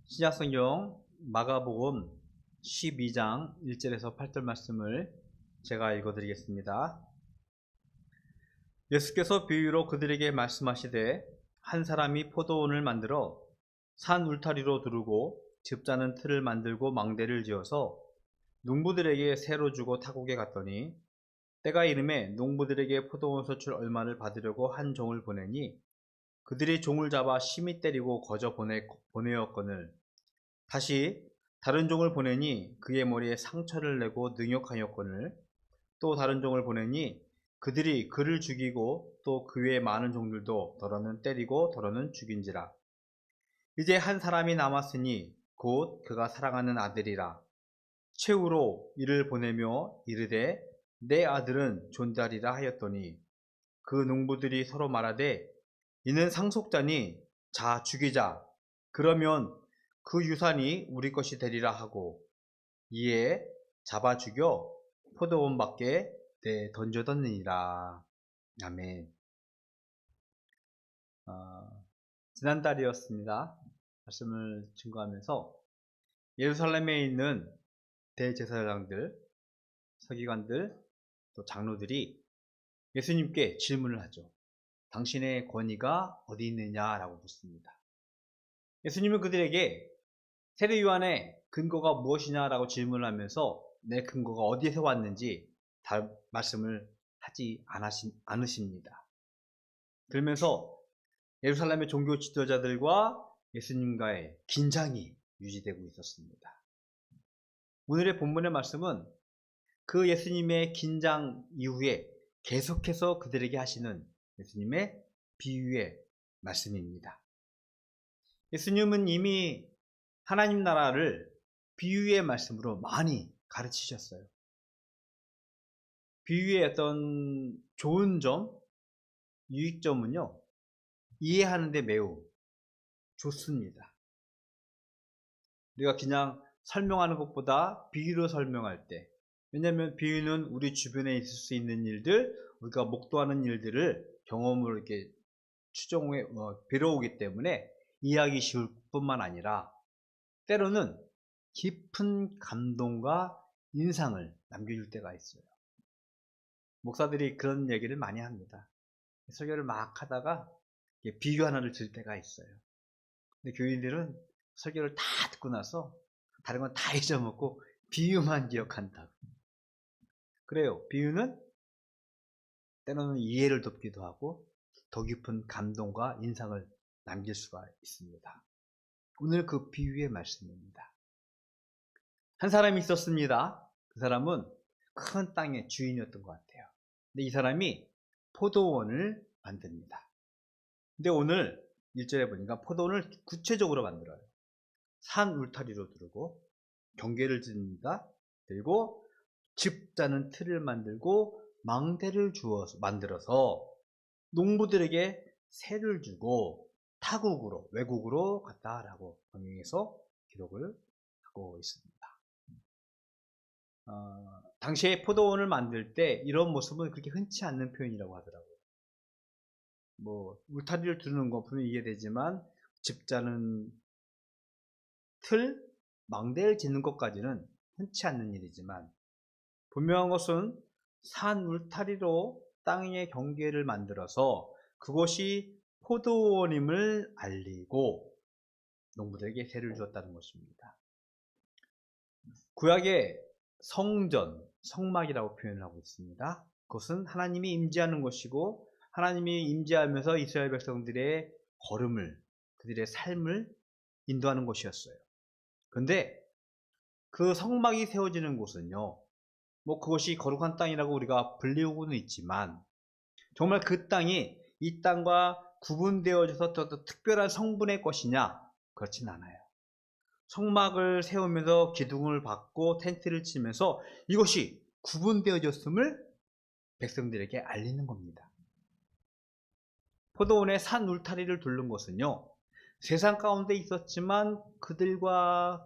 신약성경 마가복음 12장 1절에서 8절 말씀을 제가 읽어드리겠습니다. 예수께서 비유로 그들에게 말씀하시되 한 사람이 포도원을 만들어 산 울타리로 두르고 집자는 틀을 만들고 망대를 지어서 농부들에게 새로 주고 타국에 갔더니 때가 이름에 농부들에게 포도원 소출 얼마를 받으려고 한 종을 보내니 그들이 종을 잡아 심히 때리고 거저 보내었거늘 다시 다른 종을 보내니 그의 머리에 상처를 내고 능욕하였거늘 또 다른 종을 보내니 그들이 그를 죽이고 또 그 외에 많은 종들도 더러는 때리고 더러는 죽인지라. 이제 한 사람이 남았으니 곧 그가 사랑하는 아들이라. 최후로 이를 보내며 이르되 내 아들은 존자리라 하였더니 그 농부들이 서로 말하되 이는 상속자니 자 죽이자. 그러면 그 유산이 우리 것이 되리라 하고 이에 잡아 죽여 포도원 밖에 던져뒀느니라. 아멘. 지난달이었습니다. 말씀을 증거하면서 예루살렘에 있는 대제사장들, 서기관들, 또 장로들이 예수님께 질문을 하죠. 당신의 권위가 어디 있느냐라고 묻습니다. 예수님은 그들에게 세례 요한의 근거가 무엇이냐라고 질문을 하면서 내 근거가 어디에서 왔는지 말씀을 하지 않으십니다. 그러면서 예루살렘의 종교 지도자들과 예수님과의 긴장이 유지되고 있었습니다. 오늘의 본문의 말씀은 그 예수님의 긴장 이후에 계속해서 그들에게 하시는 예수님의 비유의 말씀입니다. 예수님은 이미 하나님 나라를 비유의 말씀으로 많이 가르치셨어요. 비유의 어떤 좋은 점, 유익점은요, 이해하는데 매우 좋습니다. 우리가 그냥 설명하는 것보다 비유로 설명할 때, 왜냐하면 비유는 우리 주변에 있을 수 있는 일들, 우리가 목도하는 일들을 경험으로 이렇게 추정해 빌어오기 때문에 이해하기 쉬울 뿐만 아니라 때로는 깊은 감동과 인상을 남겨줄 때가 있어요. 목사들이 그런 얘기를 많이 합니다. 설교를 막 하다가 비유 하나를 들 때가 있어요. 근데 교인들은 설교를 다 듣고 나서 다른 건 다 잊어먹고 비유만 기억한다고. 그래요. 비유는 때로는 이해를 돕기도 하고 더 깊은 감동과 인상을 남길 수가 있습니다. 오늘 그 비유의 말씀입니다. 한 사람이 있었습니다. 그 사람은 큰 땅의 주인이었던 것 같아요. 근데 이 사람이 포도원을 만듭니다. 근데 오늘 1절에 보니까 포도원을 구체적으로 만들어요. 산 울타리로 두르고 경계를 짓는다. 그리고 집자는 틀을 만들고 망대를 만들어서 농부들에게 세를 주고 타국으로 외국으로 갔다라고 성경에서 기록을 하고 있습니다. 당시에 포도원을 만들 때 이런 모습은 그렇게 흔치 않는 표현이라고 하더라고요. 울타리를 두는 거 보면 이해되지만 집자는 틀, 망대를 짓는 것까지는 흔치 않는 일이지만 분명한 것은 산 울타리로 땅의 경계를 만들어서 그것이 포도원임을 알리고 농부들에게 세를 주었다는 것입니다. 구약의 성전, 성막이라고 표현을 하고 있습니다. 그것은 하나님이 임재하는 것이고 하나님이 임재하면서 이스라엘 백성들의 걸음을, 그들의 삶을 인도하는 곳이었어요. 그런데 그 성막이 세워지는 곳은요, 그것이 거룩한 땅이라고 우리가 불리우고는 있지만 정말 그 땅이 이 땅과 구분되어져서 또 특별한 성분의 것이냐? 그렇진 않아요. 성막을 세우면서 기둥을 박고 텐트를 치면서 이것이 구분되어졌음을 백성들에게 알리는 겁니다. 포도원의 산 울타리를 두른 것은요, 세상 가운데 있었지만 그들과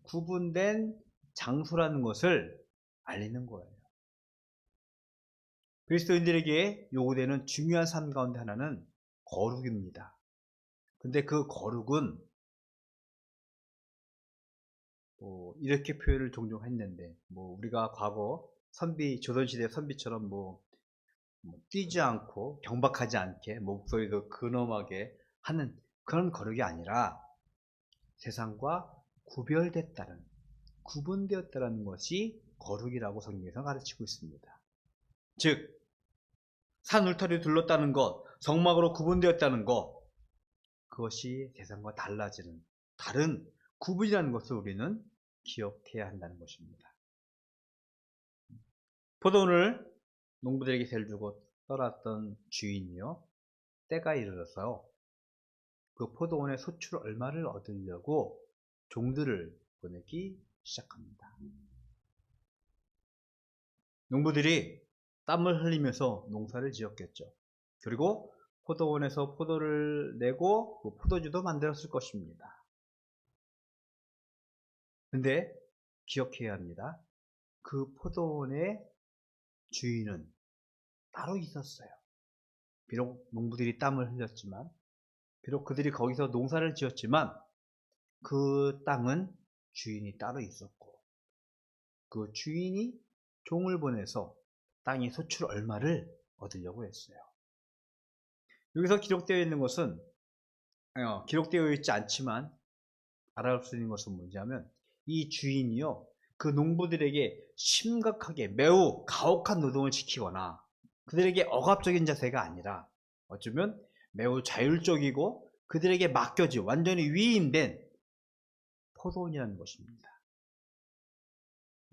구분된 장소라는 것을 알리는 거예요. 그리스도인들에게 요구되는 중요한 삶 가운데 하나는 거룩입니다. 근데 그 거룩은 이렇게 표현을 종종 했는데, 우리가 과거 조선시대 선비처럼 뛰지 않고 경박하지 않게 목소리도 근엄하게 하는 그런 거룩이 아니라 세상과 구분되었다는 것이 거룩이라고 성경에서 가르치고 있습니다. 즉, 산 울타리를 둘렀다는 것, 성막으로 구분되었다는 것, 그것이 세상과 다른 구분이라는 것을 우리는 기억해야 한다는 것입니다. 포도원을 농부들에게 세를 주고 떠났던 주인이요, 때가 이르러서 그 포도원의 소출 얼마를 얻으려고 종들을 보내기 시작합니다. 농부들이 땀을 흘리면서 농사를 지었겠죠. 그리고 포도원에서 포도를 내고 포도주도 만들었을 것입니다. 근데 기억해야 합니다. 그 포도원의 주인은 따로 있었어요. 비록 농부들이 땀을 흘렸지만, 비록 그들이 거기서 농사를 지었지만, 그 땅은 주인이 따로 있었고, 그 주인이 종을 보내서 땅의 소출 얼마를 얻으려고 했어요. 여기서 기록되어 있는 것은, 기록되어 있지 않지만 알아볼 수 있는 것은 뭐냐면, 이 주인이요, 그 농부들에게 심각하게 매우 가혹한 노동을 시키거나 그들에게 억압적인 자세가 아니라 어쩌면 매우 자율적이고 그들에게 맡겨진 완전히 위임된 포도원이라는 것입니다.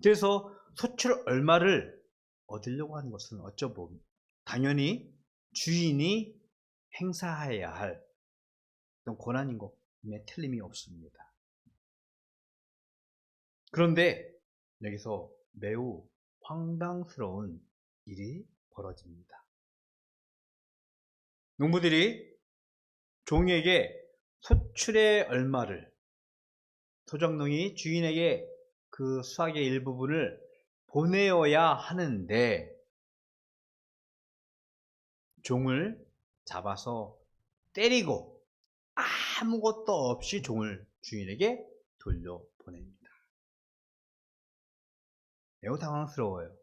그래서 소출 얼마를 얻으려고 하는 것은 어쩌면 당연히 주인이 행사해야 할 그런 권한인 것에 틀림이 없습니다. 그런데 여기서 매우 황당스러운 일이 벌어집니다. 농부들이 종에게 소출의 얼마를, 소작농이 주인에게 그 수확의 일부분을 보내어야 하는데 종을 잡아서 때리고 아무것도 없이 종을 주인에게 돌려보냅니다. 매우 당황스러워요.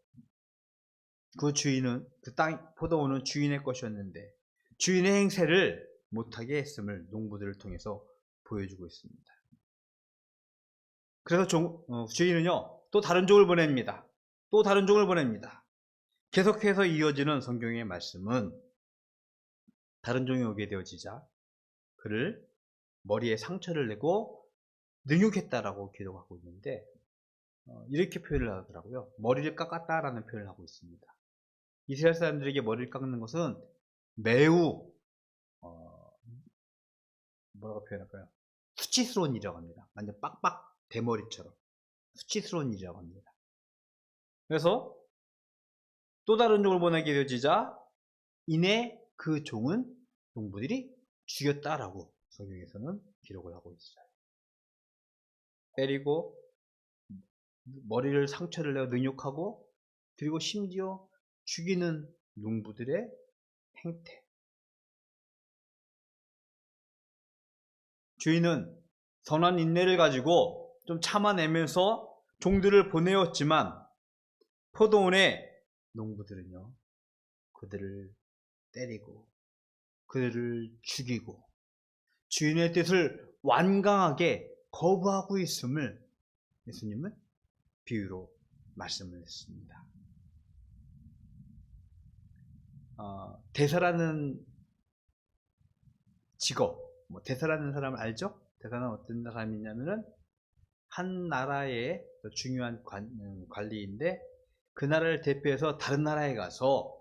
그 주인은, 포도원은 주인의 것이었는데 주인의 행세를 못하게 했음을 농부들을 통해서 보여주고 있습니다. 그래서 주인은요, 또 다른 종을 보냅니다. 또 다른 종을 보냅니다. 계속해서 이어지는 성경의 말씀은 다른 종이 오게 되어지자 그를 머리에 상처를 내고 능욕했다라고 기록하고 있는데, 이렇게 표현을 하더라고요. 머리를 깎았다라는 표현을 하고 있습니다. 이스라엘 사람들에게 머리를 깎는 것은 매우 뭐라고 표현할까요? 수치스러운 일이라고 합니다. 완전 빡빡 대머리처럼 수치스러운 일이라고 합니다. 그래서 또 다른 종을 보내게 되어지자 이내 그 종은 농부들이 죽였다라고 성경에서는 기록을 하고 있어요. 때리고 머리를 상처를 내어 능욕하고 그리고 심지어 죽이는 농부들의 행태. 주인은 선한 인내를 가지고 좀 참아내면서 종들을 보내었지만 포도원의 농부들은요, 그들을 때리고 그들을 죽이고 주인의 뜻을 완강하게 거부하고 있음을 예수님은 비유로 말씀을 했습니다. 대사라는 직업, 대사라는 사람을 알죠? 대사는 어떤 사람이냐면은 한 나라의 중요한 관리인데 그 나라를 대표해서 다른 나라에 가서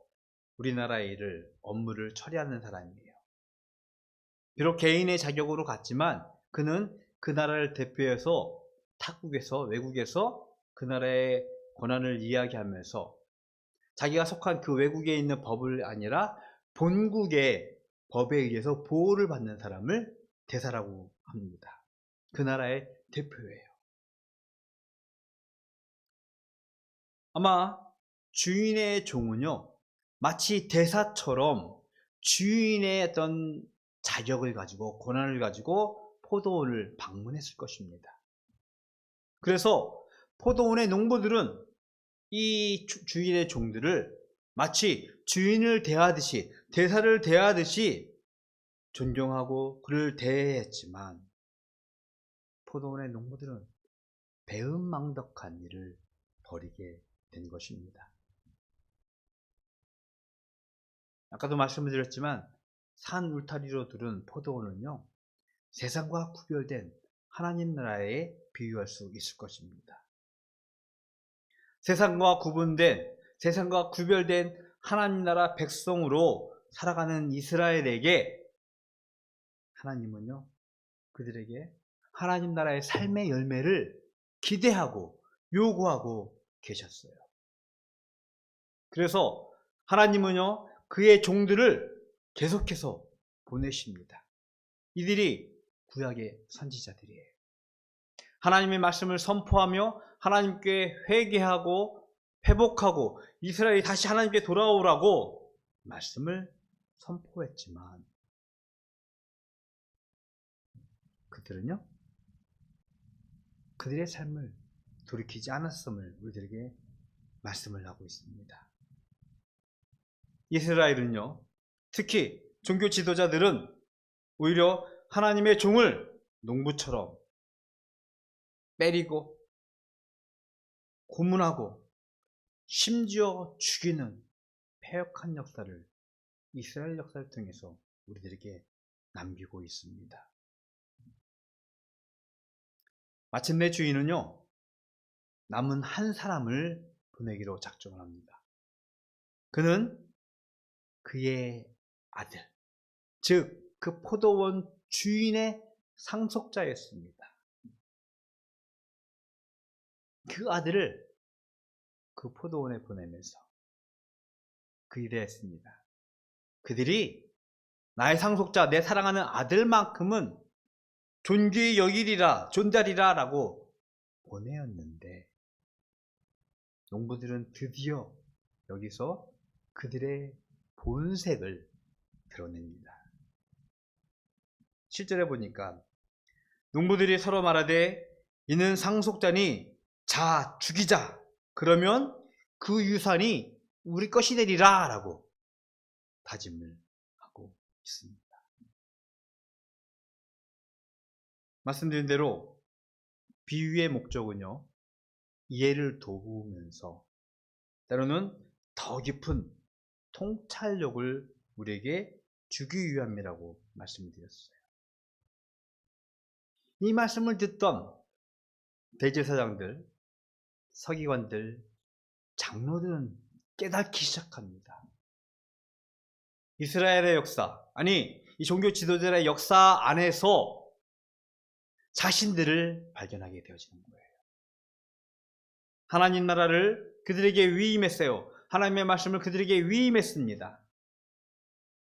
우리나라의 업무를 처리하는 사람이에요. 비록 개인의 자격으로 갔지만 그는 그 나라를 대표해서 타국에서, 외국에서 그 나라의 권한을 이야기하면서 자기가 속한 그 외국에 있는 법을 아니라 본국의 법에 의해서 보호를 받는 사람을 대사라고 합니다. 그 나라의 대표예요. 아마 주인의 종은요, 마치 대사처럼 주인의 어떤 자격을 가지고 권한을 가지고 포도원을 방문했을 것입니다. 그래서 포도원의 농부들은 이 주인의 종들을 마치 주인을 대하듯이, 대사를 대하듯이 존경하고 그를 대했지만, 포도원의 농부들은 배은망덕한 일을 벌이게 된 것입니다. 아까도 말씀을 드렸지만 산 울타리로 두른 포도원은요, 세상과 구별된 하나님 나라에 비유할 수 있을 것입니다. 세상과 구별된 하나님 나라 백성으로 살아가는 이스라엘에게 하나님은요, 그들에게 하나님 나라의 삶의 열매를 기대하고 요구하고 계셨어요. 그래서 하나님은요, 그의 종들을 계속해서 보내십니다. 이들이 구약의 선지자들이에요. 하나님의 말씀을 선포하며 하나님께 회개하고 회복하고 이스라엘이 다시 하나님께 돌아오라고 말씀을 선포했지만, 그들은요, 그들의 삶을 돌이키지 않았음을 우리들에게 말씀을 하고 있습니다. 이스라엘은요, 특히 종교 지도자들은 오히려 하나님의 종을 농부처럼 때리고 고문하고 심지어 죽이는 패역한 역사를 이스라엘 역사를 통해서 우리들에게 남기고 있습니다. 마침내 주인은요, 남은 한 사람을 보내기로 작정을 합니다. 그는 그의 아들, 즉 그 포도원 주인의 상속자였습니다. 그 아들을 그 포도원에 보내면서 그 일을 했습니다. 그들이 나의 상속자, 내 사랑하는 아들만큼은 존귀히 여기리라, 존잘이라 라고 보내었는데, 농부들은 드디어 여기서 그들의 본색을 드러냅니다. 7절에 보니까 농부들이 서로 말하되 이는 상속자니 자 죽이자, 그러면 그 유산이 우리 것이 되리라 라고 다짐을 하고 있습니다. 말씀드린 대로 비유의 목적은요, 이해를 도우면서 때로는 더 깊은 통찰력을 우리에게 주기 위함이라고 말씀드렸어요. 이 말씀을 듣던 대제사장들, 서기관들, 장로들은 깨닫기 시작합니다. 이스라엘의 역사, 아니 이 종교 지도자의 역사 안에서 자신들을 발견하게 되어지는 거예요. 하나님 나라를 그들에게 위임했어요. 하나님의 말씀을 그들에게 위임했습니다.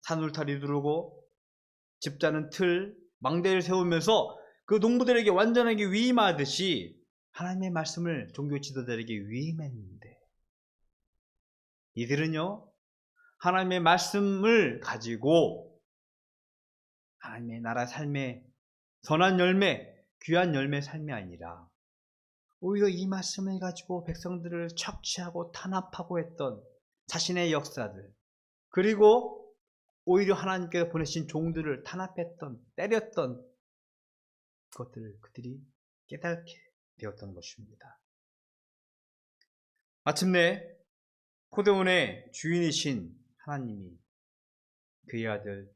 산울타리 두르고 집 자는 틀, 망대를 세우면서 그 농부들에게 완전하게 위임하듯이 하나님의 말씀을 종교 지도자들에게 위임했는데, 이들은요, 하나님의 말씀을 가지고 하나님의 나라 삶의 선한 열매, 귀한 열매 삶이 아니라 오히려 이 말씀을 가지고 백성들을 착취하고 탄압하고 했던 자신의 역사들, 그리고 오히려 하나님께서 보내신 종들을 탄압했던, 때렸던 그것들을 그들이 깨닫게 되었던 것입니다. 마침내 포도원의 주인이신 하나님이 그의 아들,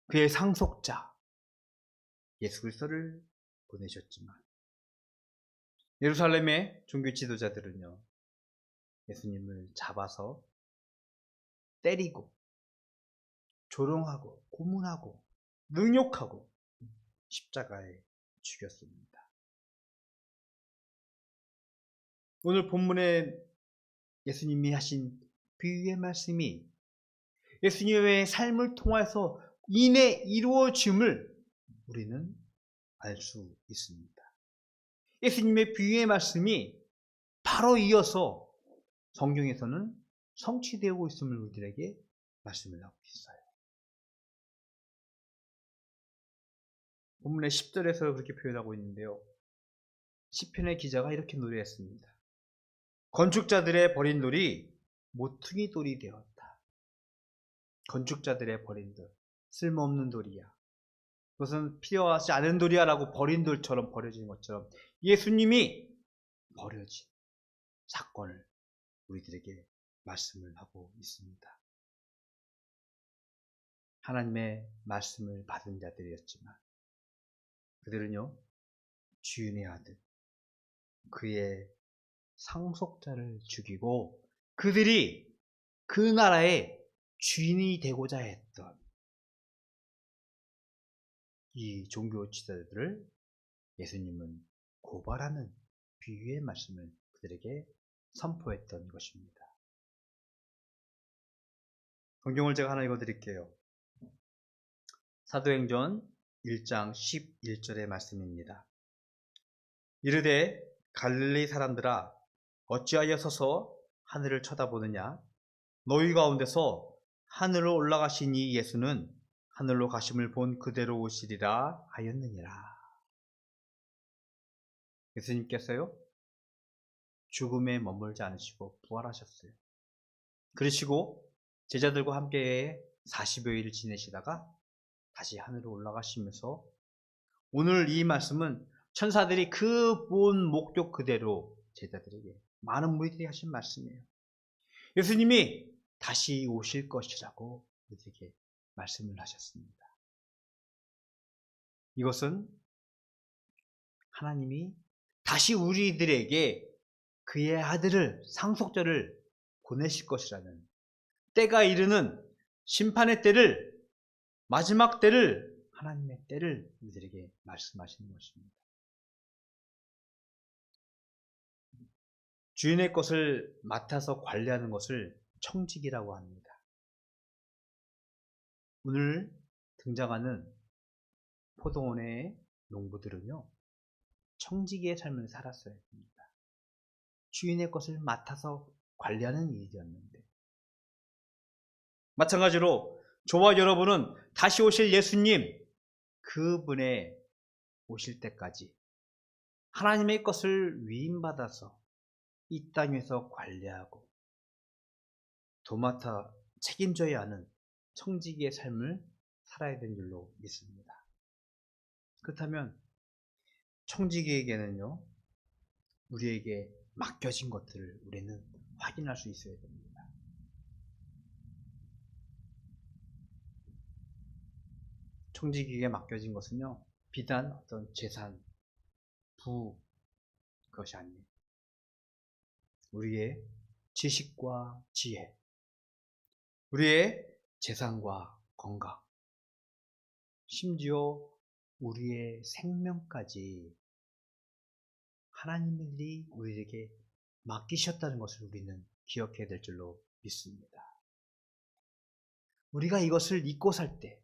그의 상속자 예수 그리스도를 보내셨지만, 예루살렘의 종교 지도자들은요, 예수님을 잡아서 때리고 조롱하고 고문하고 능욕하고 십자가에 죽였습니다. 오늘 본문에 예수님이 하신 비유의 말씀이 예수님의 삶을 통해서 이루어짐을 우리는 알 수 있습니다. 예수님의 비유의 말씀이 바로 이어서 성경에서는 성취되고 있음을 우리들에게 말씀을 하고 있어요. 본문의 10절에서 그렇게 표현하고 있는데요. 시편의 기자가 이렇게 노래했습니다. 건축자들의 버린 돌이 모퉁이 돌이 되었다. 건축자들의 버린 돌, 쓸모없는 돌이야. 그것은 필요하지 않은 돌이야 라고 버린 돌처럼 버려진 것처럼 예수님이 버려진 사건을 우리들에게 말씀을 하고 있습니다. 하나님의 말씀을 받은 자들이었지만 그들은요, 주인의 아들, 그의 상속자를 죽이고 그들이 그 나라의 주인이 되고자 했던 이 종교 지도자들을 예수님은 고발하는 비유의 말씀을 그들에게 선포했던 것입니다. 성경을 제가 하나 읽어드릴게요. 사도행전 1장 11절의 말씀입니다. 이르되 갈릴리 사람들아 어찌하여 서서 하늘을 쳐다보느냐? 너희 가운데서 하늘로 올라가신 이 예수는 하늘로 가심을 본 그대로 오시리라 하였느니라. 예수님께서요, 죽음에 머물지 않으시고 부활하셨어요. 그러시고 제자들과 함께 40여일 지내시다가 다시 하늘로 올라가시면서 오늘 이 말씀은 천사들이 그 본 목격 그대로 제자들에게, 많은 무리들이 하신 말씀이에요. 예수님이 다시 오실 것이라고 우리에게 말씀을 하셨습니다. 이것은 하나님이 다시 우리들에게 그의 아들을, 상속자를 보내실 것이라는, 때가 이르는 심판의 때를, 마지막 때를, 하나님의 때를 우리들에게 말씀하시는 것입니다. 주인의 것을 맡아서 관리하는 것을 청직이라고 합니다. 오늘 등장하는 포도원의 농부들은요, 청지기의 삶을 살았어야 됩니다. 주인의 것을 맡아서 관리하는 일이었는데, 마찬가지로 저와 여러분은 다시 오실 예수님, 그분의 오실 때까지 하나님의 것을 위임받아서 이 땅에서 관리하고 도맡아 책임져야 하는 청지기의 삶을 살아야 되는 줄로 믿습니다. 그렇다면 청지기에게는요, 우리에게 맡겨진 것들을 우리는 확인할 수 있어야 됩니다. 청지기에게 맡겨진 것은요, 비단 어떤 재산, 부, 그것이 아닙니다. 우리의 지식과 지혜, 우리의 재산과 건강, 심지어 우리의 생명까지 하나님들이 우리에게 맡기셨다는 것을 우리는 기억해야 될 줄로 믿습니다. 우리가 이것을 잊고 살 때,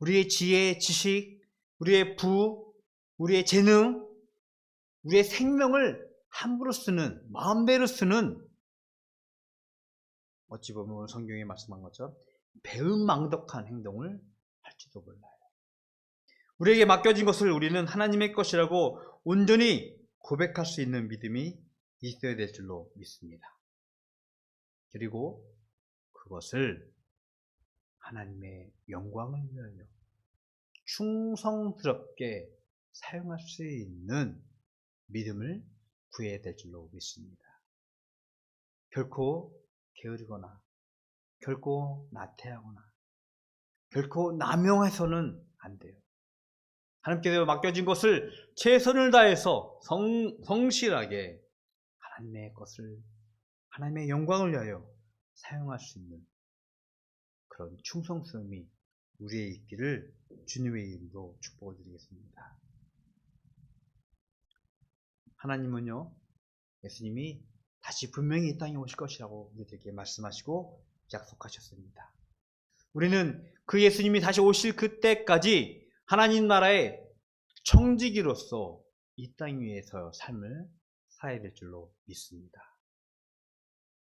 우리의 지혜, 지식, 우리의 부, 우리의 재능, 우리의 생명을 함부로 쓰는, 마음대로 쓰는, 어찌 보면 오늘 성경에 말씀한 것처럼 배은망덕한 행동을 할지도 몰라요. 우리에게 맡겨진 것을 우리는 하나님의 것이라고 온전히 고백할 수 있는 믿음이 있어야 될 줄로 믿습니다. 그리고 그것을 하나님의 영광을 위하여 충성스럽게 사용할 수 있는 믿음을 구해야 될 줄로 믿습니다. 결코 게으르거나 결코 나태하거나 결코 남용해서는 안 돼요. 하나님께서 맡겨진 것을 최선을 다해서 성실하게 하나님의 것을, 하나님의 영광을 위하여 사용할 수 있는 그런 충성스러움이 우리의 있기를 주님의 이름으로 축복을 드리겠습니다. 하나님은요, 예수님이 다시 분명히 이 땅에 오실 것이라고 우리들에게 말씀하시고 약속하셨습니다. 우리는 그 예수님이 다시 오실 그때까지 하나님 나라의 청지기로서 이 땅 위에서 삶을 살아야 될 줄로 믿습니다.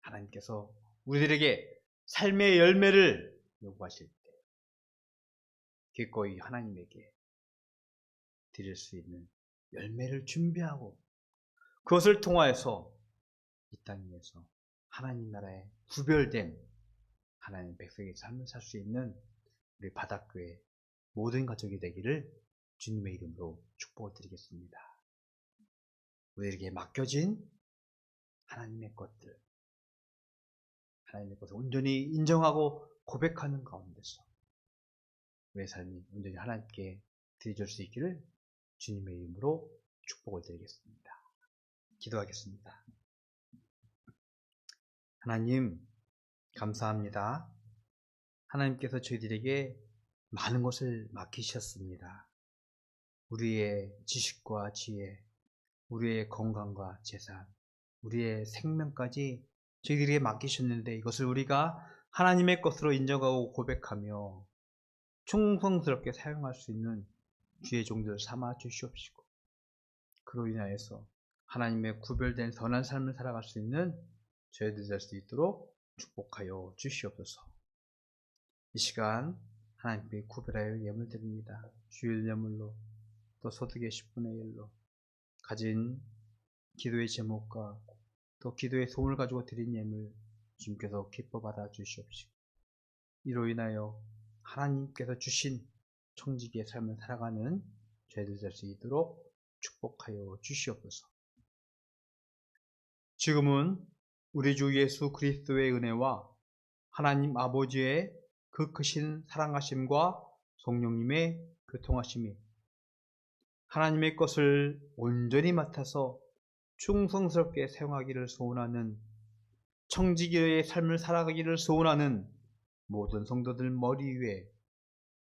하나님께서 우리들에게 삶의 열매를 요구하실 때 기꺼이 하나님에게 드릴 수 있는 열매를 준비하고 그것을 통하여서 이 땅 위에서 하나님 나라에 구별된 하나님 백성의 삶을 살 수 있는 우리 바닷교회 모든 가족이 되기를 주님의 이름으로 축복을 드리겠습니다. 우리에게 맡겨진 하나님의 것들, 하나님의 것을 온전히 인정하고 고백하는 가운데서 우리의 삶이 온전히 하나님께 드려줄 수 있기를 주님의 이름으로 축복을 드리겠습니다. 기도하겠습니다. 하나님, 감사합니다. 하나님께서 저희들에게 많은 것을 맡기셨습니다. 우리의 지식과 지혜, 우리의 건강과 재산, 우리의 생명까지 저희들에게 맡기셨는데 이것을 우리가 하나님의 것으로 인정하고 고백하며 충성스럽게 사용할 수 있는 주의 종들 삼아 주시옵시고 그로 인하여서 하나님의 구별된 선한 삶을 살아갈 수 있는 저희들 될 수 있도록 축복하여 주시옵소서. 이 시간 하나님께 구별하여 예물 드립니다. 주일 예물로 또 소득의 10분의 1로 가진 기도의 제목과 또 기도의 소원을 가지고 드린 예물 주님께서 기뻐 받아 주시옵시고 이로 인하여 하나님께서 주신 청지기의 삶을 살아가는 저희들 될 수 있도록 축복하여 주시옵소서. 지금은 우리 주 예수 그리스도의 은혜와 하나님 아버지의 그 크신 사랑하심과 성령님의 교통하심이 하나님의 것을 온전히 맡아서 충성스럽게 사용하기를 소원하는 청지기의 삶을 살아가기를 소원하는 모든 성도들 머리 위에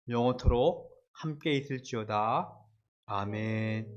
영원토록 함께 있을지어다. 아멘.